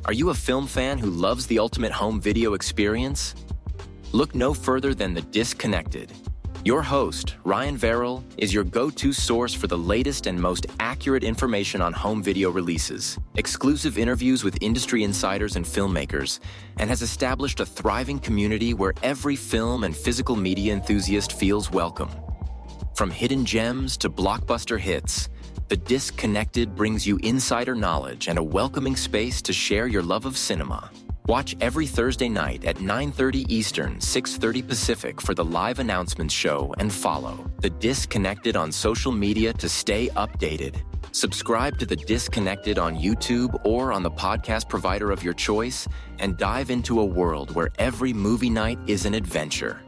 Are you a film fan who loves the ultimate home video experience? Look no further than The Disconnected. Your host, Ryan Verrill, is your go-to source for the latest and most accurate information on home video releases, exclusive interviews with industry insiders and filmmakers, and has established a thriving community where every film and physical media enthusiast feels welcome. From hidden gems to blockbuster hits, The Disconnected brings you insider knowledge and a welcoming space to share your love of cinema. Watch every Thursday night at 9:30 Eastern, 6:30 Pacific for the live announcements show and follow The Disconnected on social media to stay updated. Subscribe to The Disconnected on YouTube or on the podcast provider of your choice and dive into a world where every movie night is an adventure.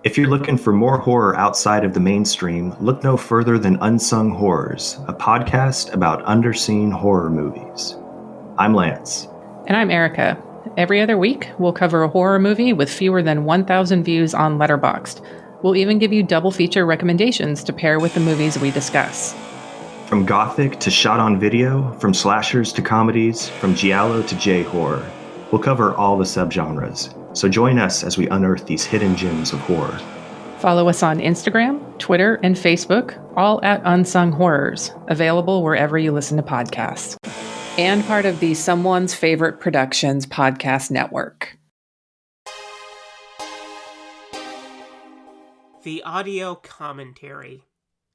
If you're looking for more horror outside of the mainstream, look no further than Unsung Horrors, a podcast about underseen horror movies. I'm Lance. And I'm Erica. Every other week, we'll cover a horror movie with fewer than 1,000 views on Letterboxd. We'll even give you double feature recommendations to pair with the movies we discuss. From gothic to shot on video, from slashers to comedies, from giallo to J-horror, we'll cover all the subgenres. So join us as we unearth these hidden gems of horror. Follow us on Instagram, Twitter, and Facebook, all at Unsung Horrors, available wherever you listen to podcasts. And part of the Someone's Favorite Productions podcast network. The audio commentary.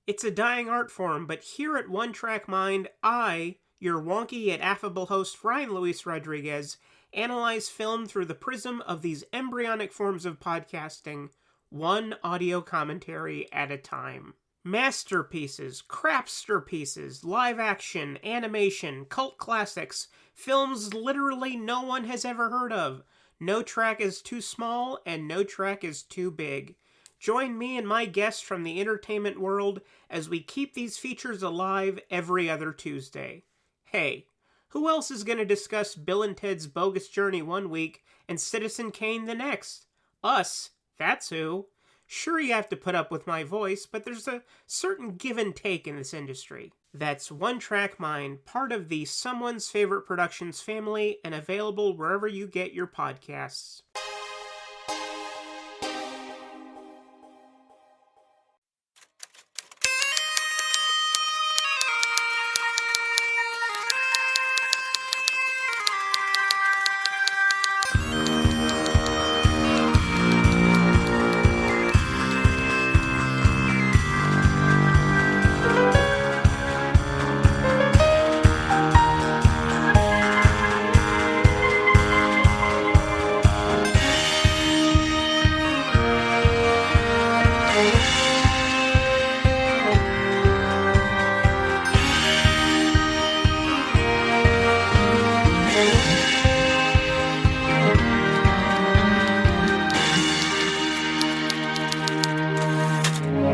It's a dying art form, but here at One Track Mind, I, your wonky yet affable host Ryan Luis Rodriguez, analyze film through the prism of these embryonic forms of podcasting, one audio commentary at a time. Masterpieces, crapster pieces, live action, animation, cult classics, films literally no one has ever heard of. No track is too small and no track is too big. Join me and my guests from the entertainment world as we keep these features alive every other Tuesday. Hey, who else is going to discuss Bill and Ted's Bogus Journey one week and Citizen Kane the next? Us, that's who. Sure, you have to put up with my voice, but there's a certain give and take in this industry. That's One Track Mind, part of the Someone's Favorite Productions family, and available wherever you get your podcasts.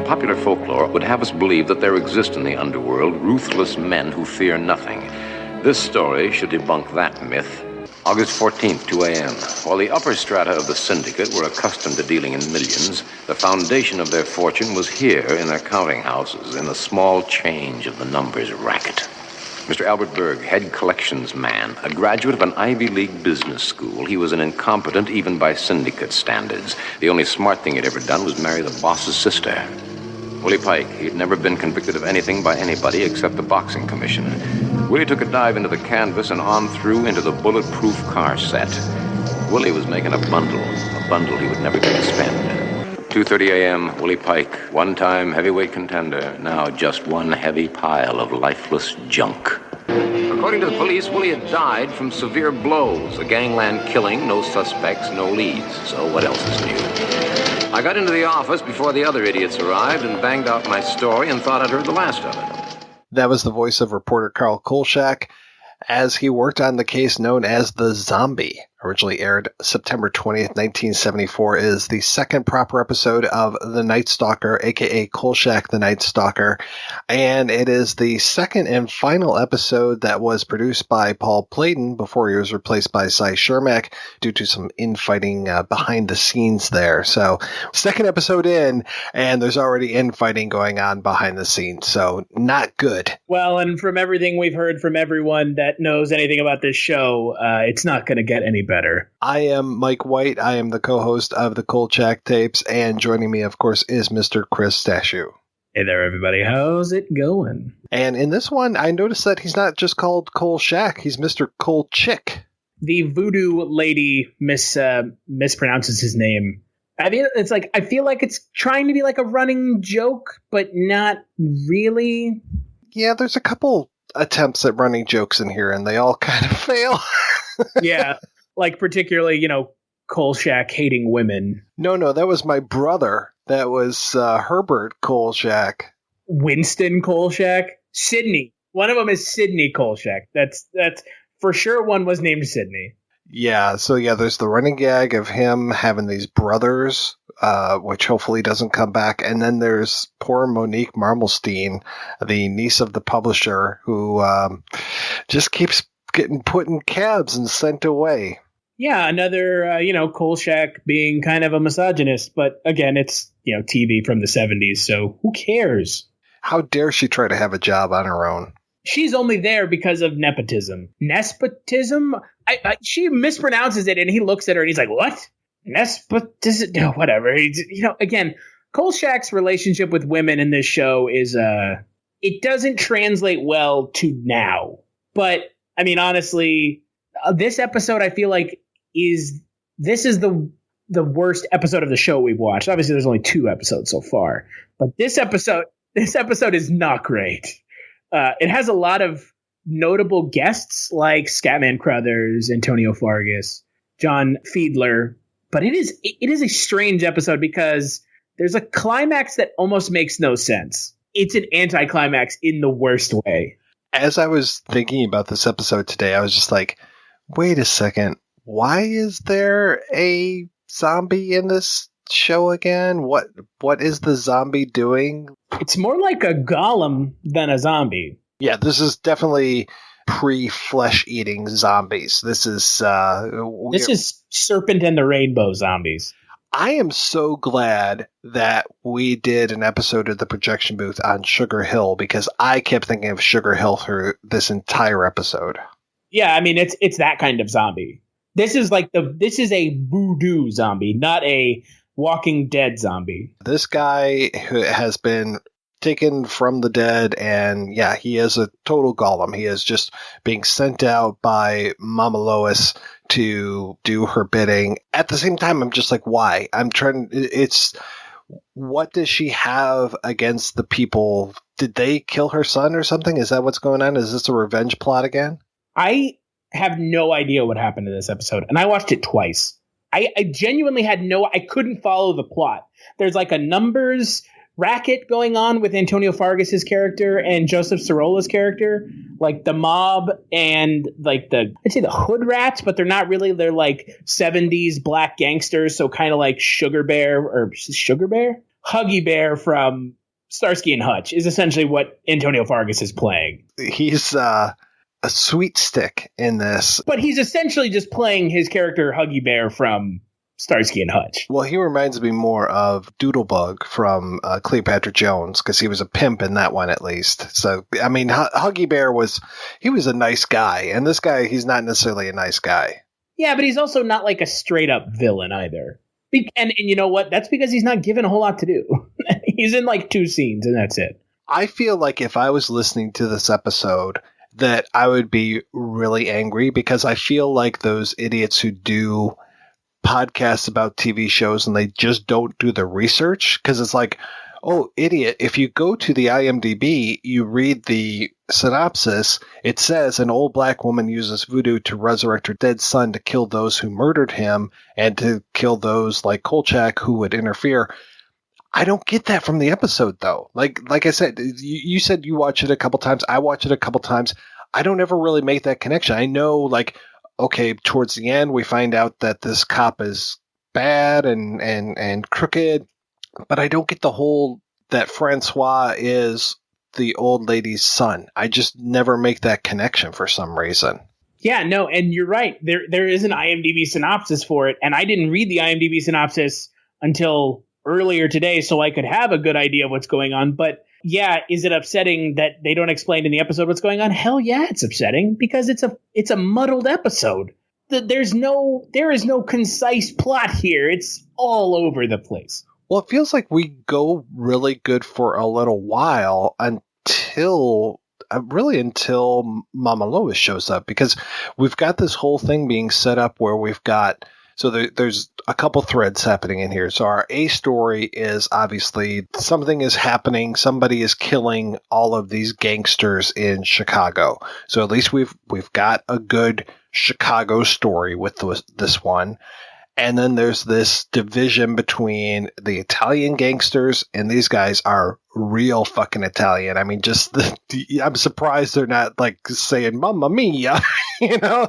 Popular folklore would have us believe that there exist in the underworld ruthless men who fear nothing. This story should debunk that myth. August 14th, 2 a.m. While the upper strata of the syndicate were accustomed to dealing in millions, the foundation of their fortune was here in their counting houses, in the small change of the numbers racket. Mr. Albert Berg, head collections man, a graduate of an Ivy League business school. He was an incompetent even by syndicate standards. The only smart thing he'd ever done was marry the boss's sister. Willie Pike, he'd never been convicted of anything by anybody except the boxing commission. Willie took a dive into the canvas and on through into the bulletproof car set. Willie was making a bundle he would never get to spend. 2:30 a.m., Willie Pike, one-time heavyweight contender, now just one heavy pile of lifeless junk. According to the police, Willie had died from severe blows, a gangland killing, no suspects, no leads. So what else is new? I got into the office before the other idiots arrived and banged out my story and thought I'd heard the last of it. That was the voice of reporter Carl Kolchak as he worked on the case known as the Zombie, originally aired September 20th, 1974, is the second proper episode of The Night Stalker, aka Kolchak the Night Stalker, and it is the second and final episode that was produced by Paul Platon before he was replaced by Cy Shermack due to some infighting behind the scenes there. So, second episode in, and there's already infighting going on behind the scenes, so not good. Well, and from everything we've heard from everyone that knows anything about this show, it's not going to get any better. I am Mike White. I am the co-host of the Kolchak tapes, and joining me, of course, is Mr. Chris Stashu. Hey there, everybody. How's it going? And in this one, I noticed that he's not just called Kolchak, he's Mr. Kolchik. The voodoo lady mispronounces his name. I mean, it's like, I feel like it's trying to be like a running joke, but not really. Yeah, there's a couple attempts at running jokes in here, and they all kind of fail. Yeah, like particularly, Kolchak hating women. No, that was my brother. That was Herbert Kolchak. Winston Kolchak? Sydney. One of them is Sydney Kolchak. That's for sure one was named Sydney. Yeah, so there's the running gag of him having these brothers, which hopefully doesn't come back. And then there's poor Monique Marmelstein, the niece of the publisher, who just keeps getting put in cabs and sent away. Yeah, another, Kolchak being kind of a misogynist. But again, it's, TV from the 70s, so who cares? How dare she try to have a job on her own? She's only there because of nepotism. Nespotism? She mispronounces it, and he looks at her, and he's like, what? Nespotism? No, whatever. Again, Kolchak's relationship with women in this show is, it doesn't translate well to now. But, I mean, honestly, this episode, I feel like, is the worst episode of the show we've watched. Obviously, there's only 2 episodes so far. But this episode is not great. It has a lot of notable guests like Scatman Crothers, Antonio Fargas, John Fiedler, but it is a strange episode because there's a climax that almost makes no sense. It's an anticlimax in the worst way. As I was thinking about this episode today, I was just like, wait a second, why is there a zombie in this show again? What is the zombie doing? It's more like a golem than a zombie. Yeah, this is definitely pre-flesh eating zombies. This is Serpent and the Rainbow zombies. I am so glad that we did an episode of the projection booth on Sugar Hill, because I kept thinking of Sugar Hill through this entire episode. Yeah, I mean it's that kind of zombie. This is a voodoo zombie, not a Walking Dead zombie. This guy who has been taken from the dead, and he is a total golem. He is just being sent out by Mama Lois to do her bidding. At the same time, I'm just like, why? What does she have against the people? Did they kill her son or something? Is that what's going on? Is this a revenge plot again? I have no idea what happened in this episode, and I watched it twice. I genuinely I couldn't follow the plot. There's like a numbers racket going on with Antonio Fargas's character and Joseph Sorola's character, like the mob and like I'd say the hood rats, but they're not really. They're like 70s black gangsters, so kind of like Huggy Bear from Starsky and Hutch is essentially what Antonio Fargas is playing. He's a sweet stick in this, but he's essentially just playing his character Huggy Bear from Starsky and Hutch. Well, he reminds me more of Doodlebug from Cleopatra Jones, because he was a pimp in that one at least. So, I mean, Huggy Bear was a nice guy, and this guy, he's not necessarily a nice guy. Yeah, but he's also not like a straight up villain either. And you know what? That's because he's not given a whole lot to do. He's in like 2 scenes, and that's it. I feel like if I was listening to this episode, that I would be really angry, because I feel like those idiots who do podcasts about TV shows and they just don't do the research, because it's like, oh, idiot, if you go to the IMDb, you read the synopsis, it says an old black woman uses voodoo to resurrect her dead son to kill those who murdered him and to kill those like Kolchak who would interfere. I don't get that from the episode, though. Like I said, you said you watch it a couple times. I watch it a couple times. I don't ever really make that connection. I know, like, okay, towards the end, we find out that this cop is bad and crooked, but I don't get the whole that Francois is the old lady's son. I just never make that connection for some reason. Yeah, no, and you're right. There is an IMDb synopsis for it, and I didn't read the IMDb synopsis until earlier today, so I could have a good idea of what's going on. But yeah, is it upsetting that they don't explain in the episode what's going on? Hell yeah, it's upsetting because it's a muddled episode. There is no concise plot here. It's all over the place. Well, it feels like we go really good for a little while until Mama Lois shows up, because we've got this whole thing being set up where we've got, so there's a couple threads happening in here. So our A story is obviously something is happening. Somebody is killing all of these gangsters in Chicago. So at least we've got a good Chicago story with this one. And then there's this division between the Italian gangsters, and these guys are real fucking Italian. I mean, I'm surprised they're not like saying "Mamma Mia," you know.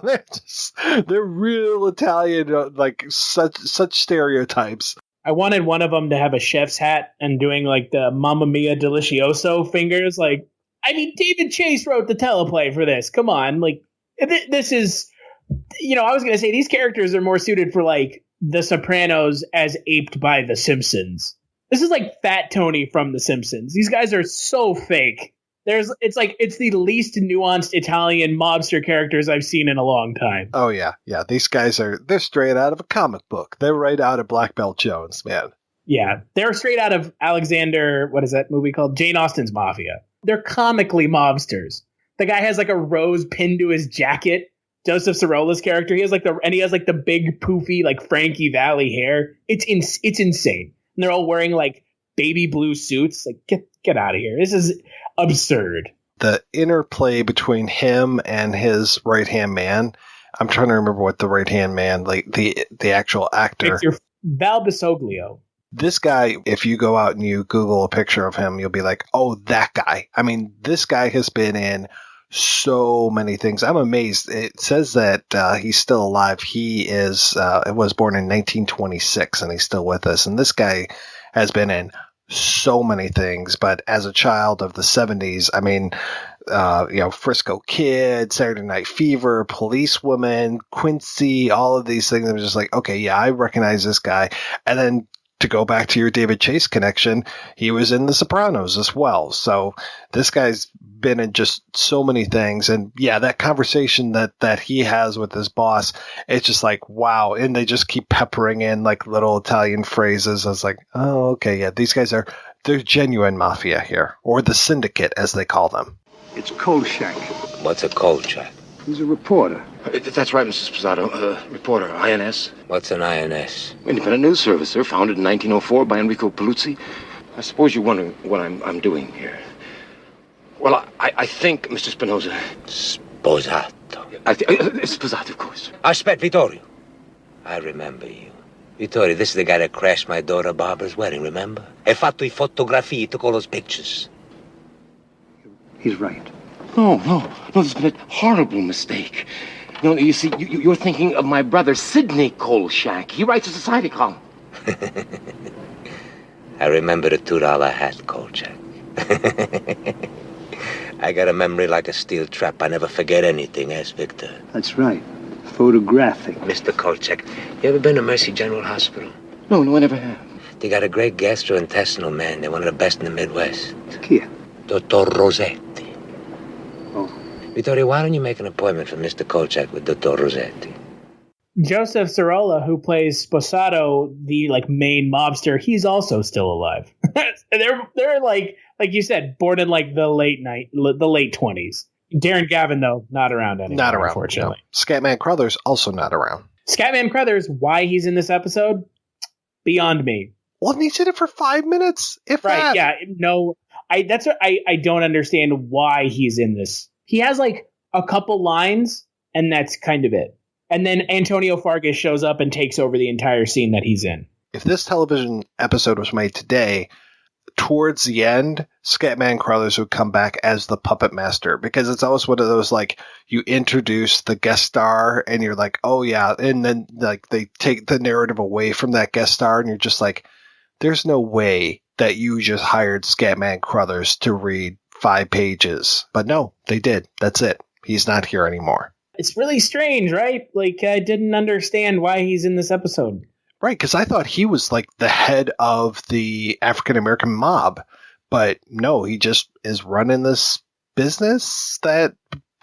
They're real Italian, like such stereotypes. I wanted one of them to have a chef's hat and doing like the Mamma Mia Delicioso fingers. Like, I mean, David Chase wrote the teleplay for this. Come on, like this is. You know, I was going to say these characters are more suited for like The Sopranos as aped by The Simpsons. This is like Fat Tony from The Simpsons. These guys are so fake. It's the least nuanced Italian mobster characters I've seen in a long time. Oh yeah. Yeah. These guys they're straight out of a comic book. They're right out of Black Belt Jones, man. Yeah. They're straight out of Alexander, what is that movie called? Jane Austen's Mafia. They're comically mobsters. The guy has like a rose pinned to his jacket. Joseph Sorola's character, he has like the big poofy like Frankie Valli hair. It's insane. And they're all wearing like baby blue suits. Like get out of here. This is absurd. The interplay between him and his right-hand man. I'm trying to remember what the right-hand man, like the actual actor. It's your Val Bisoglio. This guy, if you go out and you Google a picture of him, you'll be like, oh, that guy. I mean, this guy has been in so many things. I'm amazed. It says that he's still alive. He was born in 1926, and he's still with us. And this guy has been in so many things. But as a child of the 70s, I mean, Frisco Kid, Saturday Night Fever, Policewoman, Quincy, all of these things. I'm just like, okay, yeah, I recognize this guy. And then to go back to your David Chase connection, he was in The Sopranos as well. So this guy's been in just so many things. And yeah, that conversation that he has with his boss, it's just like, wow. And they just keep peppering in like little Italian phrases. I was like, oh, okay. Yeah, these guys they're genuine mafia here, or the syndicate as they call them. It's Kolchak. What's a Kolchak? He's a reporter. That's right, Mr. Sposato. Reporter, INS. What's an INS? Independent news service, sir. Founded in 1904 by Enrico Paluzzi. I suppose you're wondering what I'm doing here. Well, I think, Mr. Spinoza... Sposato. Sposato, of course. Aspetta, Vittorio. I remember you. Vittorio, this is the guy that crashed my daughter Barbara's wedding, remember? E fatto I fotografie, took all those pictures. He's right. No, there's been a horrible mistake. No, you see, you're thinking of my brother, Sidney Kolchak. He writes a society column. I remember the $2 hat, Kolchak. I got a memory like a steel trap. I never forget anything, ask Victor. That's right. Photographic. Mr. Kolchak, you ever been to Mercy General Hospital? No, I never have. They got a great gastrointestinal man. They're one of the best in the Midwest. Here. Dottor Rossetti. Oh. Vittorio, why don't you make an appointment for Mr. Kolchak with Dottor Rossetti? Joseph Sorolla, who plays Sposato, the like main mobster, he's also still alive. they're like you said, born in like the late 20s. Darren Gavin, though, not around anymore. Not around, unfortunately. No. Scatman Crothers also not around. Scatman Crothers, why he's in this episode? Beyond me. Well, he's in it for 5 minutes, if right? that. Yeah, no, that's what I don't understand why he's in this. He has like a couple lines, and that's kind of it. And then Antonio Fargas shows up and takes over the entire scene that he's in. If this television episode was made today, towards the end, Scatman Crothers would come back as the puppet master, because it's always one of those, like, you introduce the guest star and you're like, oh yeah, and then like they take the narrative away from that guest star and you're just like, there's no way that you just hired Scatman Crothers to read 5 pages. But no, they did. That's it. He's not here anymore. It's really strange, right? Like, I didn't understand why he's in this episode. Right, because I thought he was like the head of the African-American mob. But no, he just is running this business that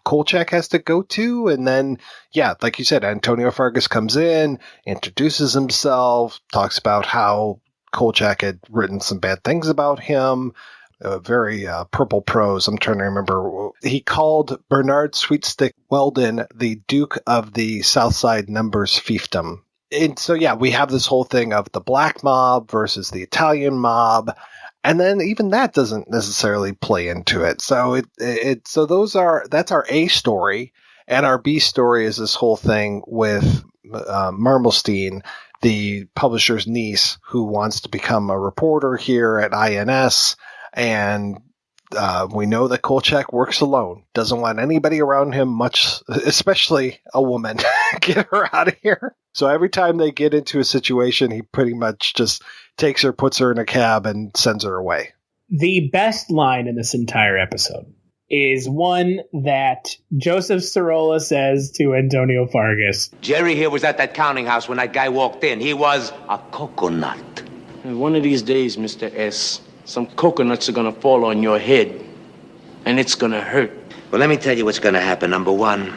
Kolchak has to go to. And then, yeah, like you said, Antonio Fargas comes in, introduces himself, talks about how Kolchak had written some bad things about him. Very purple prose. I'm trying to remember. He called Bernard Sweetstick Weldon the Duke of the Southside Numbers Fiefdom. And so, yeah, we have this whole thing of the black mob versus the Italian mob. And then even that doesn't necessarily play into it. So that's our A story. And our B story is this whole thing with Marmelstein, the publisher's niece, who wants to become a reporter here at INS. And we know that Kolchak works alone, doesn't want anybody around him much, especially a woman. Get her out of here. So every time they get into a situation, he pretty much just takes her, puts her in a cab, and sends her away. The best line in this entire episode is one that Joseph Sorolla says to Antonio Fargas. Jerry here was at that counting house when that guy walked in. He was a coconut. One of these days, Mr. S., some coconuts are gonna fall on your head, and it's gonna hurt. Well, let me tell you what's gonna happen. Number one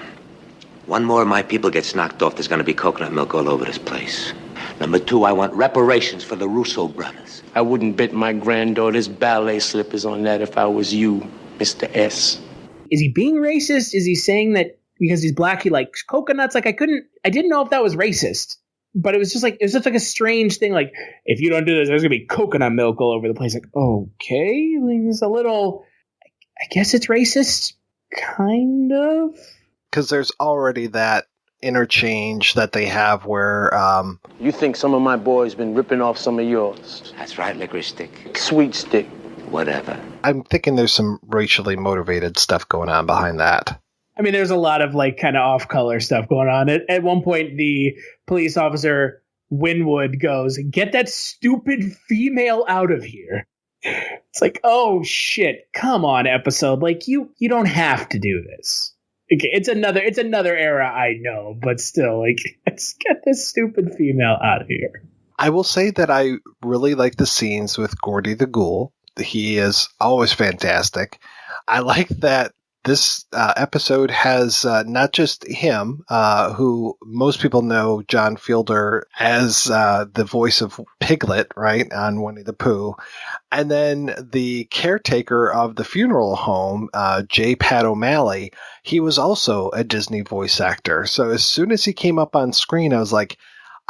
more of my people gets knocked off. There's gonna be coconut milk all over this place. Number 2, I want reparations for the Russo brothers. I wouldn't bet my granddaughter's ballet slippers on that if I was you, Mr. S. Is he being racist? Is he saying that because he's black he likes coconuts? Like, I didn't know if that was racist. But it was just like a strange thing. Like, if you don't do this, there's gonna be coconut milk all over the place. Like, okay, like, it's a little. I guess it's racist, kind of. Because there's already that interchange that they have where. You think some of my boys been ripping off some of yours? That's right, licorice stick, Sweet stick, whatever. I'm thinking there's some racially motivated stuff going on behind that. I mean, there's a lot of like kind of off-color stuff going on. At one point, the police officer Winwood goes, "Get that stupid female out of here." It's like, oh shit, come on, episode. Like you don't have to do this. Okay, it's another era, I know, but still, like, let's get this stupid female out of here. I will say that I really like the scenes with Gordy the Ghoul. He is always fantastic. I like that this episode has not just him, who most people know John Fielder as the voice of Piglet, right, on Winnie the Pooh, and then the caretaker of the funeral home, J. Pat O'Malley. He was also a Disney voice actor. So as soon as he came up on screen, I was like,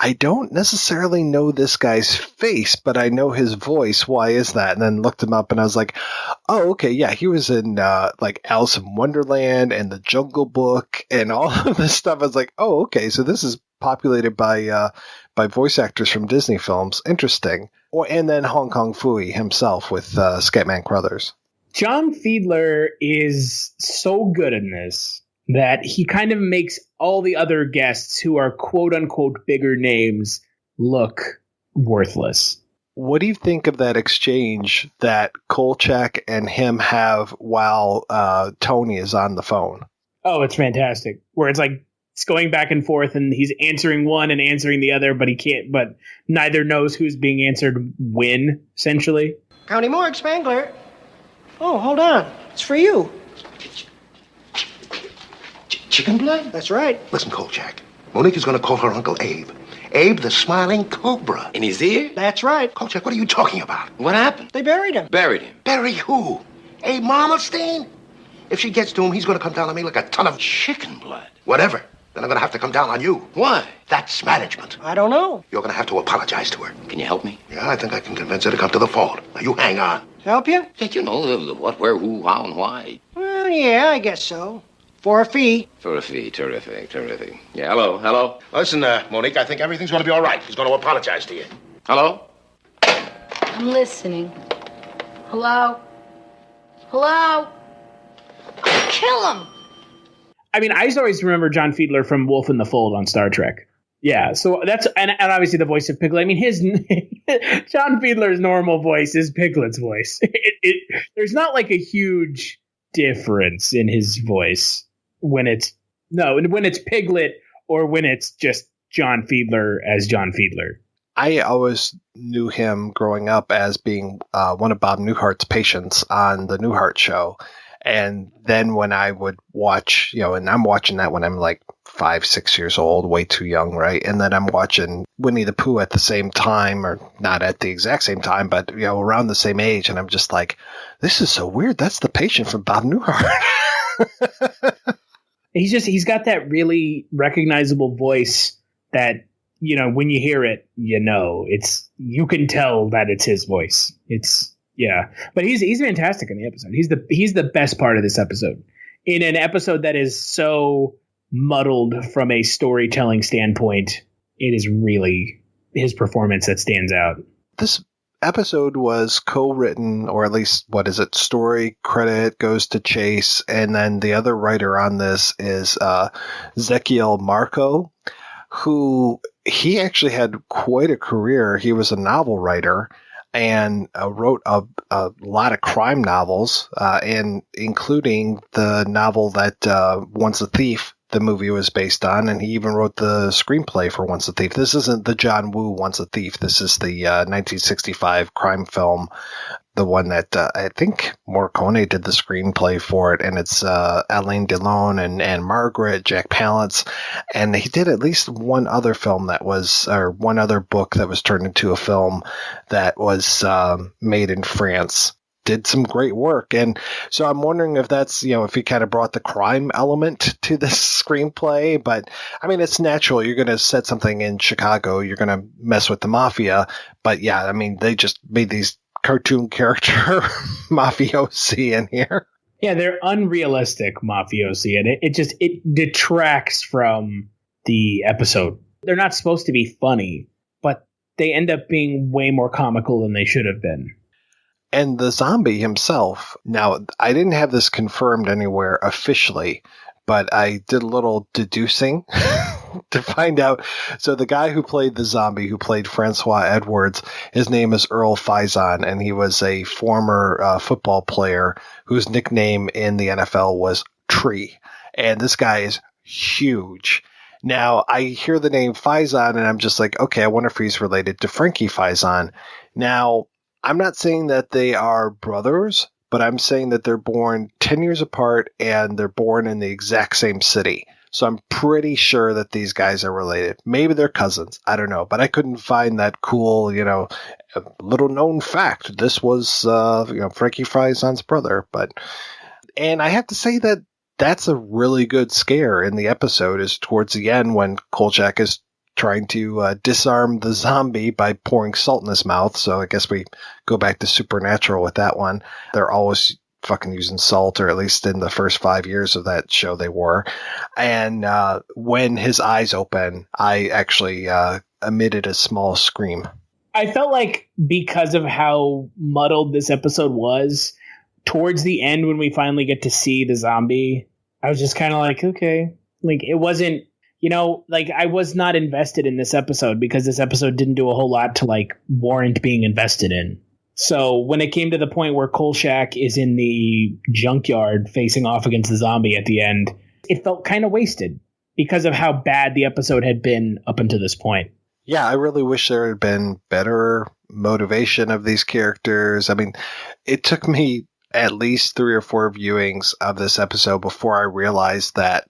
I don't necessarily know this guy's face, but I know his voice. Why is that? And then looked him up and I was like, oh, okay. Yeah. He was in like Alice in Wonderland and the Jungle Book and all of this stuff. I was like, oh, okay. So this is populated by voice actors from Disney films. Interesting. And then Hong Kong Phooey himself with Scatman Crothers. John Fiedler is so good in this that he kind of makes all the other guests who are quote-unquote bigger names look worthless. What do you think of that exchange that Kolchak and him have while Tony is on the phone? Oh, it's fantastic. Where it's like it's going back and forth and he's answering one and answering the other, but he can't, but neither knows who's being answered when, essentially. County Morgue, Spangler. Oh, hold on. It's for you. Chicken blood? That's right. Listen, Kolchak. Monique is going to call her Uncle Abe. Abe the Smiling Cobra. In his ear? That's right. Kolchak, what are you talking about? What happened? They buried him. Buried him. Bury who? Abe Marmelstein? If she gets to him, he's going to come down on me like a ton of chicken blood. Whatever. Then I'm going to have to come down on you. Why? That's management. I don't know. You're going to have to apologize to her. Can you help me? Yeah, I think I can convince her to come to the fold. Now, you hang on. Help you? Yeah, you know, the what, where, who, how, and why. Well, yeah, I guess so. For a fee. For a fee. Terrific. Yeah, hello. Listen, Monique, I think everything's going to be all right. He's going to apologize to you. Hello? I'm listening. Hello? Hello? Kill him! I mean, I always remember John Fiedler from Wolf in the Fold on Star Trek. Yeah, so that's and obviously the voice of Piglet. I mean, his John Fiedler's normal voice is Piglet's voice. There's not like a huge difference in his voice when it's Piglet or when it's just John Fiedler as John Fiedler. I always knew him growing up as being one of Bob Newhart's patients on the Newhart Show. And then when I would watch, and I'm watching that when I'm like 5, 6 years old, way too young, right? And then I'm watching Winnie the Pooh at the same time, or not at the exact same time, but, around the same age. And I'm just like, this is so weird. That's the patient from Bob Newhart. He's got that really recognizable voice that, when you hear it, you can tell that it's his voice. Yeah, but he's fantastic in the episode. He's the best part of this episode. In an episode that is so muddled from a storytelling standpoint, it is really his performance that stands out. This episode was co-written, or at least, story credit goes to Chase, and then the other writer on this is Zekial Marko, who he actually had quite a career. He was a novel writer and wrote a lot of crime novels, and including the novel that Once a Thief, the movie was based on, and he even wrote the screenplay for Once a Thief. This isn't the John Woo Once a Thief. This is the 1965 crime film, the one that I think Morricone did the screenplay for it, and it's Alain Delon and Margaret, Jack Palance, and he did at least one other film one other book that was turned into a film that was made in France. Did some great work. And so I'm wondering if that's, if he kind of brought the crime element to this screenplay. But I mean, it's natural. You're going to set something in Chicago. You're going to mess with the mafia. But yeah, I mean, they just made these cartoon character mafiosi in here. Yeah, they're unrealistic mafiosi. And it detracts from the episode. They're not supposed to be funny, but they end up being way more comical than they should have been. And the zombie himself, now, I didn't have this confirmed anywhere officially, but I did a little deducing to find out. So the guy who played the zombie, who played Francois Edwards, his name is Earl Faison, and he was a former football player whose nickname in the NFL was Tree. And this guy is huge. Now, I hear the name Faison, and I'm just like, okay, I wonder if he's related to Frankie Faison. Now, I'm not saying that they are brothers, but I'm saying that they're born 10 years apart and they're born in the exact same city. So I'm pretty sure that these guys are related. Maybe they're cousins. I don't know. But I couldn't find that cool, little known fact. This was, Frankie Faison's brother. And I have to say that that's a really good scare in the episode, is towards the end when Kolchak is trying to disarm the zombie by pouring salt in his mouth. So I guess we go back to Supernatural with that one. They're always fucking using salt, or at least in the first 5 years of that show they were. And when his eyes open, I actually emitted a small scream. I felt like because of how muddled this episode was, towards the end when we finally get to see the zombie, I was just kind of like, okay. Like, it wasn't, I was not invested in this episode because this episode didn't do a whole lot to warrant being invested in. So when it came to the point where Kolchak is in the junkyard facing off against the zombie at the end, it felt kind of wasted because of how bad the episode had been up until this point. Yeah, I really wish there had been better motivation of these characters. I mean, it took me at least 3 or 4 viewings of this episode before I realized that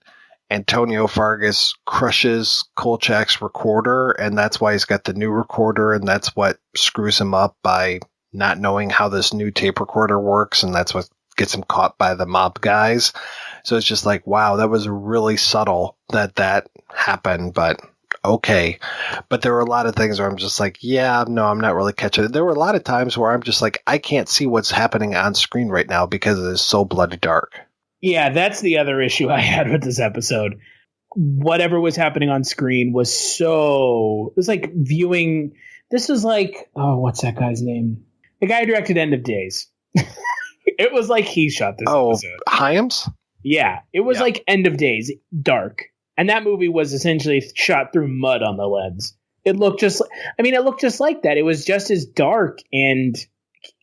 Antonio Fargas crushes Kolchak's recorder, and that's why he's got the new recorder, and that's what screws him up by not knowing how this new tape recorder works, and that's what gets him caught by the mob guys. So it's just like, wow, that was really subtle that happened, but okay. But there were a lot of things where I'm just like, yeah, no, I'm not really catching it. There were a lot of times where I'm just like, I can't see what's happening on screen right now because it is so bloody dark. Yeah, that's the other issue I had with this episode. Whatever was happening on screen was it was like viewing, this was like, oh, what's that guy's name? The guy who directed End of Days. It was like he shot this episode. Hyams? Yeah, it was like End of Days, dark. And that movie was essentially shot through mud on the lens. It looked just like that. It was just as dark, and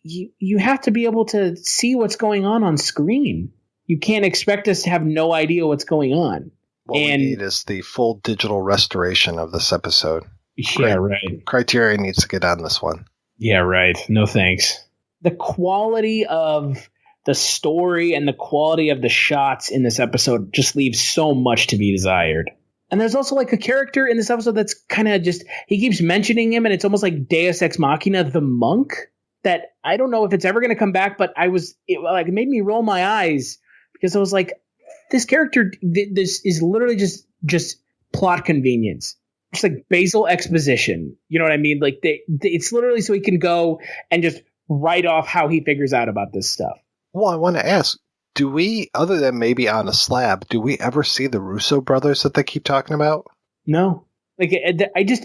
you have to be able to see what's going on screen. You can't expect us to have no idea what's going on. What we need is the full digital restoration of this episode. Yeah, right. Criterion needs to get on this one. Yeah, right. No thanks. The quality of the story and the quality of the shots in this episode just leaves so much to be desired. And there's also like a character in this episode that's kind of just, he keeps mentioning him, and it's almost like Deus Ex Machina, the monk, that I don't know if it's ever going to come back, but it made me roll my eyes because I was like, this character, this is literally just plot convenience. Just like basal exposition. You know what I mean? Like it's literally so he can go and just write off how he figures out about this stuff. Well, I want to ask, do we, other than maybe on a slab, do we ever see the Russo brothers that they keep talking about? No. Like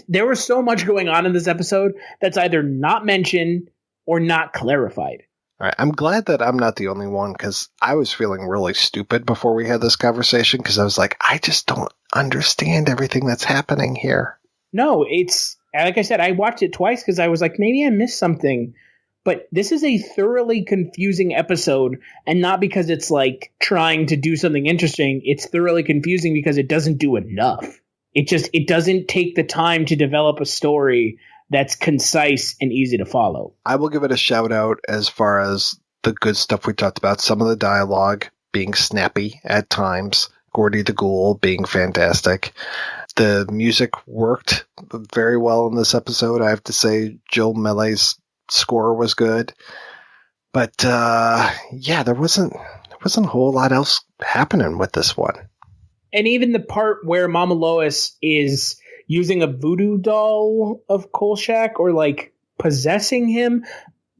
there was so much going on in this episode that's either not mentioned or not clarified. All right. I'm glad that I'm not the only one, because I was feeling really stupid before we had this conversation, because I was like, I just don't understand everything that's happening here. No, it's, like I said, I watched it twice because I was like, maybe I missed something. But this is a thoroughly confusing episode, and not because it's like trying to do something interesting. It's thoroughly confusing because it doesn't do enough. It doesn't take the time to develop a story that's concise and easy to follow. I will give it a shout out as far as the good stuff we talked about. Some of the dialogue being snappy at times. Gordy the Ghoul being fantastic. The music worked very well in this episode. I have to say, Jill Melee's score was good, but there wasn't a whole lot else happening with this one. And even the part where Mama Lois is using a voodoo doll of Kolchak, or like possessing him,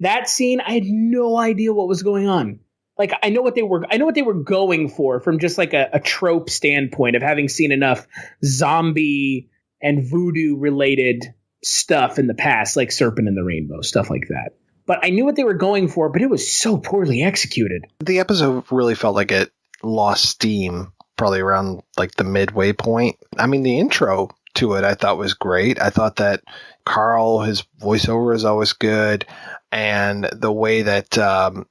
that scene, I had no idea what was going on. Like, I know what they were going for from just like a trope standpoint of having seen enough zombie and voodoo related stuff in the past, like Serpent and the Rainbow, stuff like that. But I knew what they were going for, but it was so poorly executed. The episode really felt like it lost steam probably around like the midway point. I mean, the intro to it I thought was great. I thought that Carl, his voiceover is always good. And the way that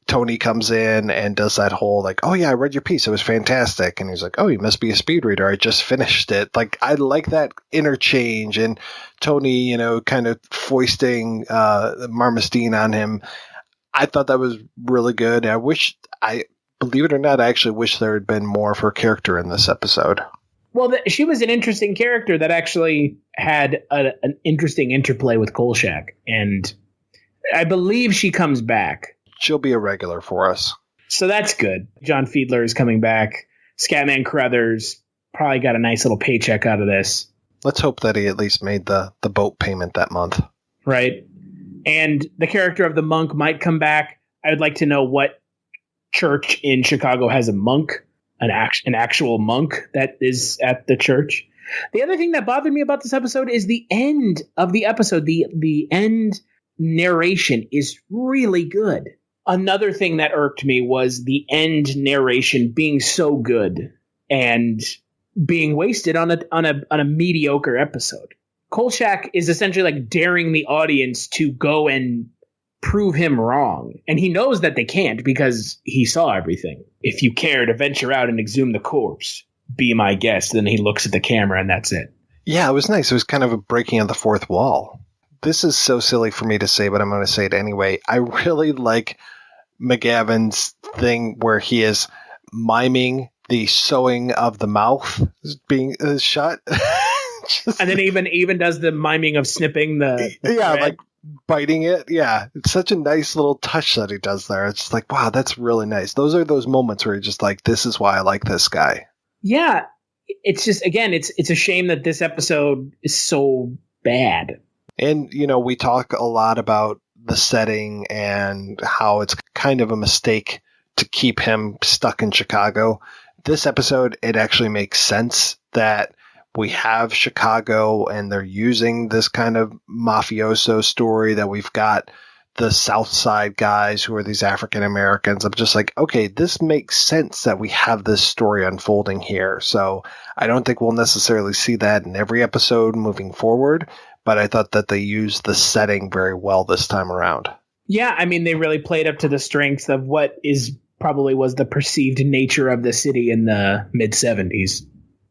Tony comes in and does that whole like, oh yeah, I read your piece, it was fantastic. And he's like, oh, you must be a speed reader, I just finished it. Like, I like that interchange, and Tony, kind of foisting Marmelstein on him. I thought that was really good. Believe it or not, I actually wish there had been more of her character in this episode. Well, she was an interesting character that actually had an interesting interplay with Kolchak, and I believe she comes back. She'll be a regular for us. So that's good. John Fiedler is coming back. Scatman Crothers probably got a nice little paycheck out of this. Let's hope that he at least made the boat payment that month. Right. And the character of the monk might come back. I would like to know what church in Chicago has a monk, an actual monk that is at the church. The other thing that bothered me about this episode is the end of the episode. The end narration is really good. Another thing that irked me was the end narration being so good and being wasted on a mediocre episode. Kolchak is essentially like daring the audience to go and prove him wrong, and he knows that they can't because he saw everything. If you care to venture out and exhume the corpse, be my guest. Then he looks at the camera, and that's it. Yeah, it was nice. It was kind of a breaking of the fourth wall. This is so silly for me to say, but I'm going to say it anyway. I really like McGavin's thing where he is miming the sewing of the mouth being shut. And then even does the miming of snipping the thread. Like biting it. Yeah, it's such a nice little touch that he does there. It's like, wow, that's really nice. Those are those moments where you're just like, this is why I like this guy. Yeah, it's just, again, it's a shame that this episode is so bad. And, we talk a lot about the setting and how it's kind of a mistake to keep him stuck in Chicago. This episode, it actually makes sense that we have Chicago and they're using this kind of mafioso story, that we've got the South Side guys who are these African Americans. I'm just like, okay, this makes sense that we have this story unfolding here. So I don't think we'll necessarily see that in every episode moving forward, but I thought that they used the setting very well this time around. Yeah, I mean, they really played up to the strengths of what probably was the perceived nature of the city in the mid 70s.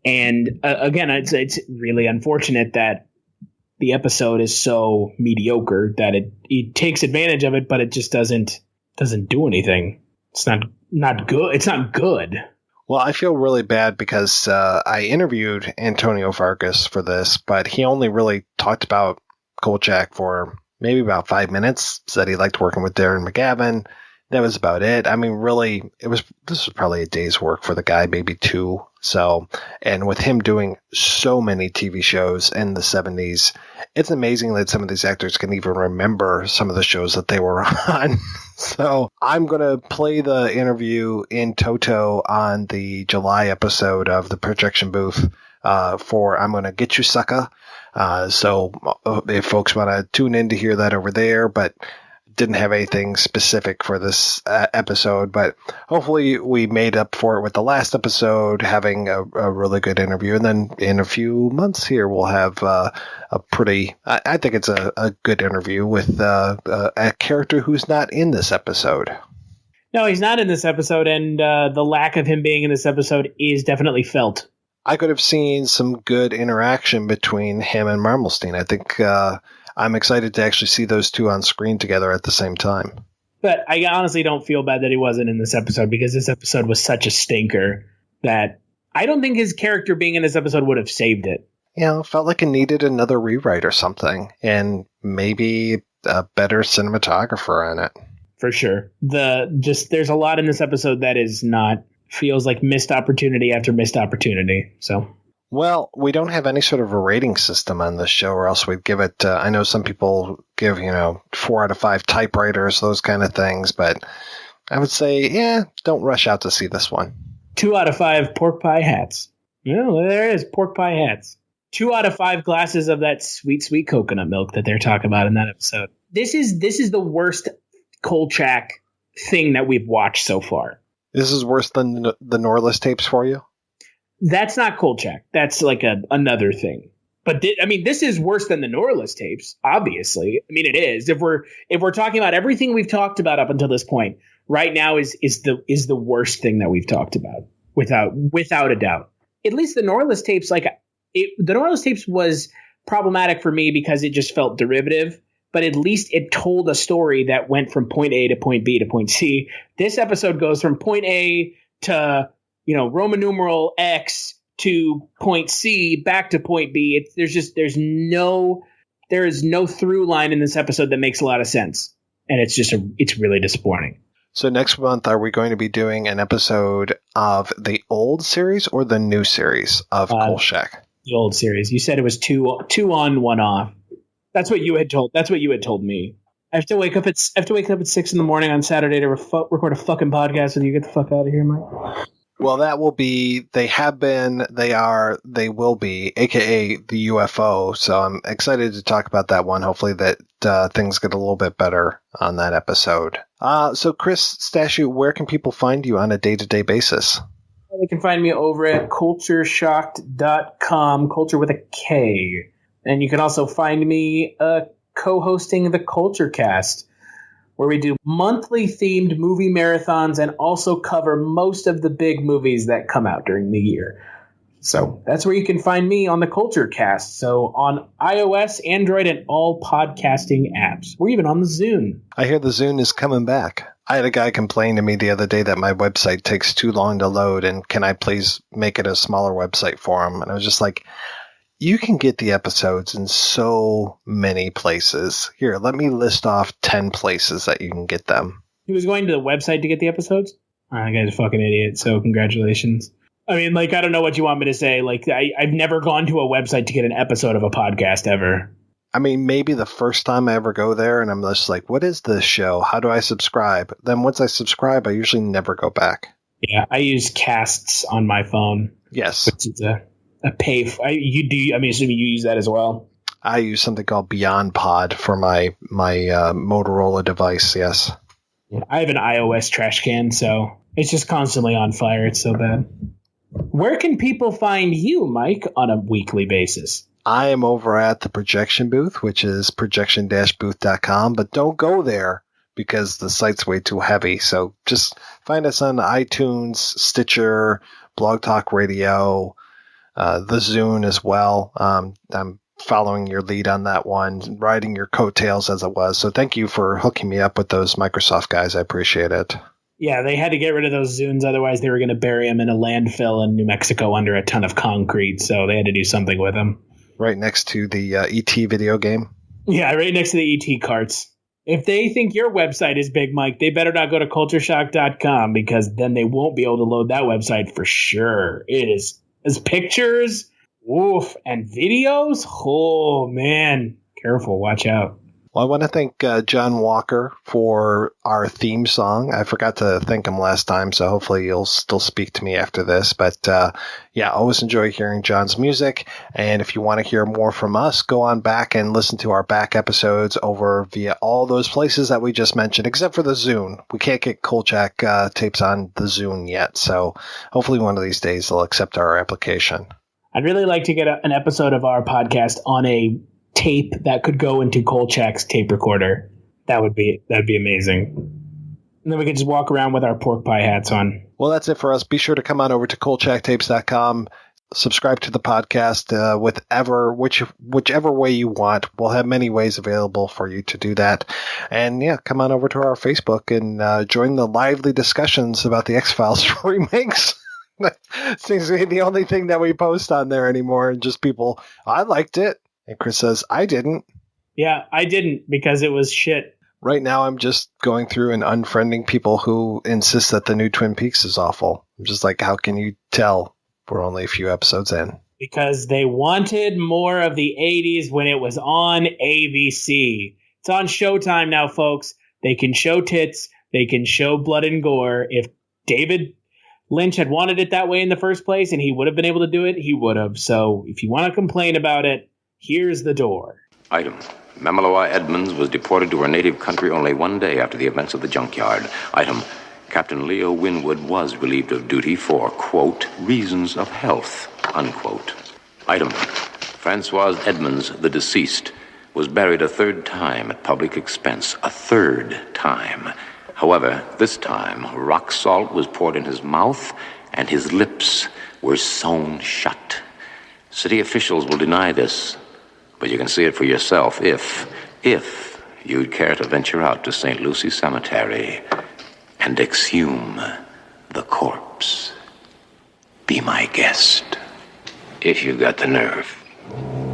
And again, it's really unfortunate that the episode is so mediocre that it takes advantage of it, but it just doesn't do anything. It's not good. It's not good. Well, I feel really bad because I interviewed Antonio Fargas for this, but he only really talked about Kolchak for maybe about 5 minutes. Said he liked working with Darren McGavin. That was about it. I mean, really, this was probably a day's work for the guy, maybe 2. So, and with him doing so many TV shows in the 70s, it's amazing that some of these actors can even remember some of the shows that they were on. So I'm going to play the interview in toto on the July episode of the Projection Booth for I'm Going to Get You Sucker. So if folks want to tune in to hear that over there, but didn't have anything specific for this episode, but hopefully we made up for it with the last episode, having a really good interview. And then in a few months here, we'll have a pretty, I think it's a good interview with a character who's not in this episode. No, he's not in this episode, and the lack of him being in this episode is definitely felt. I could have seen some good interaction between him and Marmelstein. I think I'm excited to actually see those two on screen together at the same time. But I honestly don't feel bad that he wasn't in this episode, because this episode was such a stinker that I don't think his character being in this episode would have saved it. Yeah, it felt like it needed another rewrite or something, and maybe a better cinematographer in it. For sure. There's a lot in this episode that feels like missed opportunity after missed opportunity. So. Well, we don't have any sort of a rating system on this show, or else we'd give it, I know some people give, 4 out of 5 typewriters, those kind of things, but I would say, don't rush out to see this one. 2 out of 5 pork pie hats. Yeah, there it is, pork pie hats. 2 out of 5 glasses of that sweet, sweet coconut milk that they're talking about in that episode. This is the worst Kolchak thing that we've watched so far. This is worse than the Norliss tapes for you? That's not Kolchak. That's like another thing. But this is worse than the Norliss tapes, obviously. I mean, it is. If we're talking about everything we've talked about up until this point, right now is the worst thing that we've talked about, without a doubt. At least the Norliss tapes, the Norliss tapes was problematic for me because it just felt derivative. But at least it told a story that went from point A to point B to point C. This episode goes from point A to Roman numeral X to point C back to point B. There is no through line in this episode that makes a lot of sense. And it's really disappointing. So next month, are we going to be doing an episode of the old series or the new series of Kolchak? The old series. You said it was two on, 1 off. That's what you had told me. I have to wake up at 6 in the morning on Saturday to record a fucking podcast with you. Get the fuck out of here, Mike. Well, that will be, they will be, aka the UFO. So I'm excited to talk about that one. Hopefully that things get a little bit better on that episode. So Chris Stashu, where can people find you on a day-to-day basis? They can find me over at cultureshocked.com, culture with a K. And you can also find me co-hosting the Culture Cast, where we do monthly themed movie marathons and also cover most of the big movies that come out during the year. So that's where you can find me on the Culture Cast. So on iOS, Android, and all podcasting apps. We're even on the Zune. I hear the Zune is coming back. I had a guy complain to me the other day that my website takes too long to load, and can I please make it a smaller website for him? And I was just like, you can get the episodes in so many places. Here, let me list off 10 places that you can get them. He was going to the website to get the episodes? That guy's a fucking idiot, so congratulations. I mean, I don't know what you want me to say. I've never gone to a website to get an episode of a podcast ever. I mean, maybe the first time I ever go there and I'm just like, what is this show? How do I subscribe? Then once I subscribe, I usually never go back. Yeah, I use Casts on my phone. Yes. Which is a pay. I'm assuming you use that as well. I use something called Beyond Pod for my Motorola device, yes. I have an iOS trash can, so it's just constantly on fire. It's so bad. Where can people find you, Mike, on a weekly basis? I am over at the projection booth, which is projection-booth.com, but don't go there because the site's way too heavy. So just find us on iTunes, Stitcher, Blog Talk Radio, the Zune as well. I'm following your lead on that one, riding your coattails as it was. So thank you for hooking me up with those Microsoft guys. I appreciate it. Yeah, they had to get rid of those Zunes. Otherwise, they were going to bury them in a landfill in New Mexico under a ton of concrete. So they had to do something with them. Right next to the E.T. video game? Yeah, right next to the E.T. carts. If they think your website is big, Mike, they better not go to cultureshock.com because then they won't be able to load that website for sure. It is as pictures, woof, and videos. Oh, man. Careful. Watch out. Well, I want to thank John Walker for our theme song. I forgot to thank him last time, so hopefully you'll still speak to me after this. But yeah, always enjoy hearing John's music. And if you want to hear more from us, go on back and listen to our back episodes over via all those places that we just mentioned, except for the Zune. We can't get Kolchak tapes on the Zune yet, so hopefully one of these days they'll accept our application. I'd really like to get an episode of our podcast on a tape that could go into Kolchak's tape recorder. That'd be amazing. And then we could just walk around with our pork pie hats on. Well, that's it for us. Be sure to come on over to kolchaktapes.com, subscribe to the podcast whichever way you want. We'll have many ways available for you to do that. And yeah, come on over to our Facebook and join the lively discussions about the X-Files remakes. Seems to be the only thing that we post on there anymore. And just people, I liked it. And Chris says, I didn't. Yeah, I didn't because it was shit. Right now, I'm just going through and unfriending people who insist that the new Twin Peaks is awful. I'm just like, how can you tell? We're only a few episodes in. Because they wanted more of the 80s when it was on ABC. It's on Showtime now, folks. They can show tits. They can show blood and gore. If David Lynch had wanted it that way in the first place and he would have been able to do it, he would have. So if you want to complain about it, here's the door. Item. Mamaloi Edmonds was deported to her native country only one day after the events of the junkyard. Item. Captain Leo Winwood was relieved of duty for, quote, reasons of health, unquote. Item. Francoise Edmonds, the deceased, was buried a third time at public expense. A third time. However, this time, rock salt was poured in his mouth and his lips were sewn shut. City officials will deny this, but you can see it for yourself if you'd care to venture out to St. Lucie Cemetery and exhume the corpse. Be my guest, if you've got the nerve.